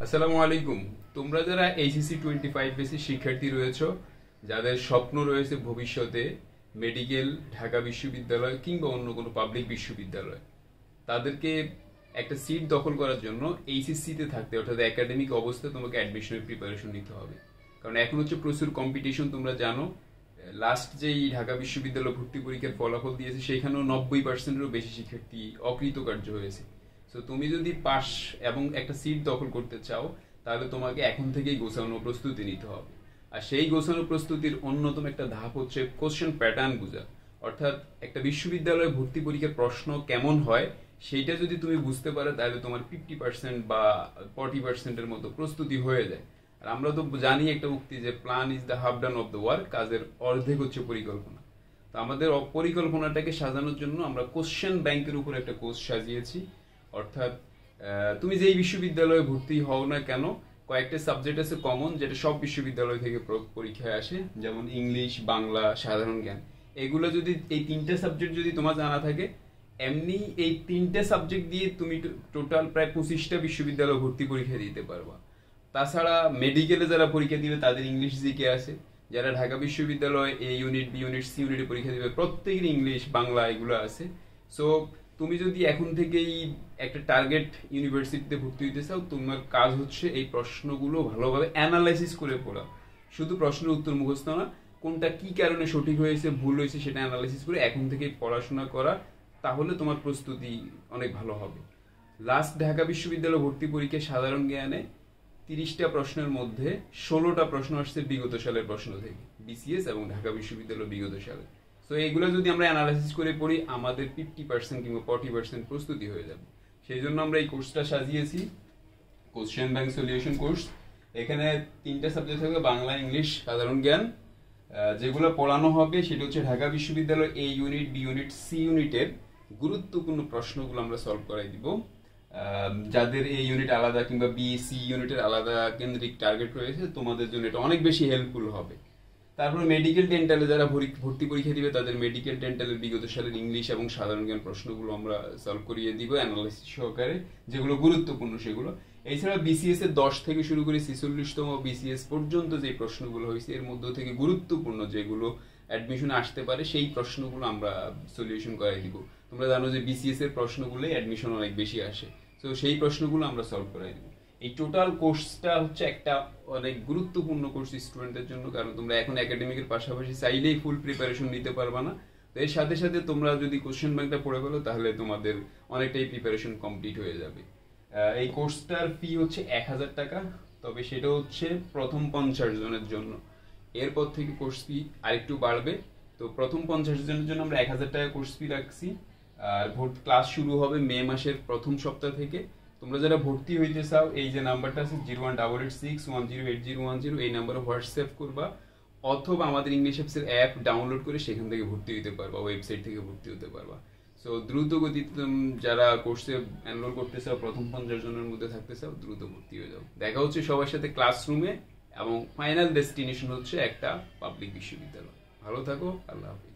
আসসালামু আলাইকুম। তোমরা যারা এইচএসসি 25 বেসিস শিক্ষার্থী রয়েছো, যাদের স্বপ্ন রয়েছে ভবিষ্যতে মেডিকেল, ঢাকা বিশ্ববিদ্যালয় কিংবা অন্য কোনো পাবলিক বিশ্ববিদ্যালয়, তাদেরকে একটা সিট দখল করার জন্য এইচএসসি তে থাকতে, অর্থাৎ একাডেমিক অবস্থায় তোমাকে অ্যাডমিশনের প্রিপারেশন নিতে হবে। কারণ এখন হচ্ছে প্রচুর কম্পিটিশন। তোমরা জানো লাস্ট যেই ঢাকা বিশ্ববিদ্যালয় ভর্তি পরীক্ষার ফলাফল দিয়েছে সেখানেও 90%-এরও বেশি শিক্ষার্থী অকৃতকার্য হয়েছে। সো তুমি যদি পাস এবং একটা সিট দখল করতে চাও, তাহলে তোমাকে এখন থেকেই গোছানো প্রস্তুতি নিতে হবে। আর সেই গোছানো প্রস্তুতির অন্যতম একটা ধাপ হচ্ছে কোশ্চেন প্যাটার্ন বোঝা। অর্থাৎ একটা বিশ্ববিদ্যালয়ে ভর্তি পরীক্ষার প্রশ্ন কেমন হয় সেইটা যদি তুমি বুঝতে পারো, তাহলে তোমার 50% বা 40%-এর মতো প্রস্তুতি হয়ে যায়। আর আমরা তো জানি একটা উক্তি যে plan is the half done of the work, কাজের অর্ধেক হচ্ছে পরিকল্পনা। তো আমাদের পরিকল্পনাটাকে সাজানোর জন্য আমরা কোশ্চেন ব্যাংকের উপর একটা কোর্স সাজিয়েছি। অর্থাৎ তুমি যেই বিশ্ববিদ্যালয়ে ভর্তি হও না কেন, কয়েকটা সাবজেক্ট আছে কমন, যেটা সব বিশ্ববিদ্যালয় থেকে পরীক্ষায় আসে, যেমন ইংলিশ, বাংলা, সাধারণ জ্ঞান। এগুলো যদি, এই তিনটে সাবজেক্ট যদি তোমার জানা থাকে, এমনি এই তিনটে সাবজেক্ট দিয়ে তুমি টোটাল প্রায় 25টা বিশ্ববিদ্যালয় ভর্তি পরীক্ষা দিতে পারবা। তাছাড়া মেডিকেলে যারা পরীক্ষা দিবে তাদের ইংলিশ জিকে আছে। যারা ঢাকা বিশ্ববিদ্যালয় এ ইউনিট, বি ইউনিট, সি ইউনিটে পরীক্ষা দিবে, প্রত্যেকের ইংলিশ, বাংলা এগুলো আছে। সো তুমি যদি এখন থেকেই একটা টার্গেট ইউনিভার্সিটিতে ভর্তি হইতে চাও, তোমার কাজ হচ্ছে এই প্রশ্নগুলো ভালোভাবে অ্যানালাইসিস করে পড়া। শুধু প্রশ্নের উত্তর মুখস্থ না, কোনটা কি কারণে সঠিক হয়েছে, ভুল হয়েছে সেটা অ্যানালাইসিস করে এখন থেকে পড়াশোনা করা। তাহলে তোমার প্রস্তুতি অনেক ভালো হবে। লাস্ট ঢাকা বিশ্ববিদ্যালয় ভর্তি পরীক্ষায় সাধারণ জ্ঞানে 30টা প্রশ্নের মধ্যে 16টা প্রশ্ন আসছে বিগত সালের প্রশ্ন থেকে, বিসিএস এবং ঢাকা বিশ্ববিদ্যালয় বিগত সালে। তো এইগুলো যদি আমরা অ্যানালাইসিস করে পড়ি, আমাদের 50% কিংবা 40% প্রস্তুতি হয়ে যাবে। সেই জন্য আমরা এই কোর্সটা সাজিয়েছি, কোশ্চেন ব্যাংক সলিউশন কোর্স। এখানে 3টা সাবজেক্ট থাকবে, বাংলা, ইংলিশ, সাধারণ জ্ঞান। যেগুলো পড়ানো হবে সেটা হচ্ছে ঢাকা বিশ্ববিদ্যালয় এ ইউনিট, বি ইউনিট, সি ইউনিটের গুরুত্বপূর্ণ প্রশ্নগুলো আমরা সলভ করাই দিব। যাদের এই ইউনিট আলাদা কিংবা বি সি ইউনিটের আলাদা কেন্দ্রিক টার্গেট রয়েছে, তোমাদের জন্য এটা অনেক বেশি হেল্পফুল হবে। তারপরে মেডিকেল ডেন্টালে যারা ভর্তি পরীক্ষা দিবে, তাদের মেডিকেল ডেন্টালের বিগত সালের ইংলিশ এবং সাধারণ জ্ঞান প্রশ্নগুলো আমরা সলভ করিয়ে দিব অ্যানালাইসিস সহকারে, যেগুলো গুরুত্বপূর্ণ সেগুলো। এছাড়া বিসিএস এর 10 থেকে শুরু করে 46তম বিসিএস পর্যন্ত যে প্রশ্নগুলো হয়েছে, এর মধ্য থেকে গুরুত্বপূর্ণ যেগুলো অ্যাডমিশনে আসতে পারে সেই প্রশ্নগুলো আমরা সলিউশন করাই দিব। তোমরা জানো যে বিসিএস এর প্রশ্নগুলো অ্যাডমিশন অনেক বেশি আসে, তো সেই প্রশ্নগুলো আমরা সলভ করাই দিব। এই টোটাল কোর্সটা হচ্ছে একটা অনেক গুরুত্বপূর্ণ কোর্স স্টুডেন্টের জন্য, কারণ তোমরা এখন একাডেমিকের পাশাপাশি চাইলেই ফুল প্রিপারেশন নিতে পারবা না। তো এর সাথে সাথে তোমরা যদি কোশ্চেন ব্যাংকটা পড়ে ফেলো, তাহলে তোমাদের অনেকটাই প্রিপারেশন কমপ্লিট হয়ে যাবে। এই কোর্সটার ফি হচ্ছে 1000 টাকা, তবে সেটা হচ্ছে প্রথম 50 জনের জন্য। এরপর থেকে কোর্স ফি আরেকটু বাড়বে। তো প্রথম 50 জনের জন্য আমরা 1000 টাকা কোর্স ফি রাখছি। আর ক্লাস শুরু হবে মে মাসের প্রথম সপ্তাহ থেকে। তোমরা যারা ভর্তি হইতে চাও, এই যে নাম্বারটা আছে 018861081010, এই নাম্বারে হোয়াটসঅ্যাপ করবা, অথবা আমাদের ইংলিশ অ্যাপসের অ্যাপ ডাউনলোড করে সেখান থেকে ভর্তি হতে পারবা, ওয়েবসাইট থেকে ভর্তি হতে পারবা। সো দ্রুত গতিতে যারা কোর্সে এনরোল করতে চাও, প্রথম 50 জনের মধ্যে থাকতে চাও, দ্রুত ভর্তি হয়ে যাও। দেখা হচ্ছে সবার সাথে ক্লাসরুমে, এবং ফাইনাল ডেস্টিনেশন হচ্ছে একটা পাবলিক বিশ্ববিদ্যালয়। ভালো থাকো, আল্লাহ হাফিজ।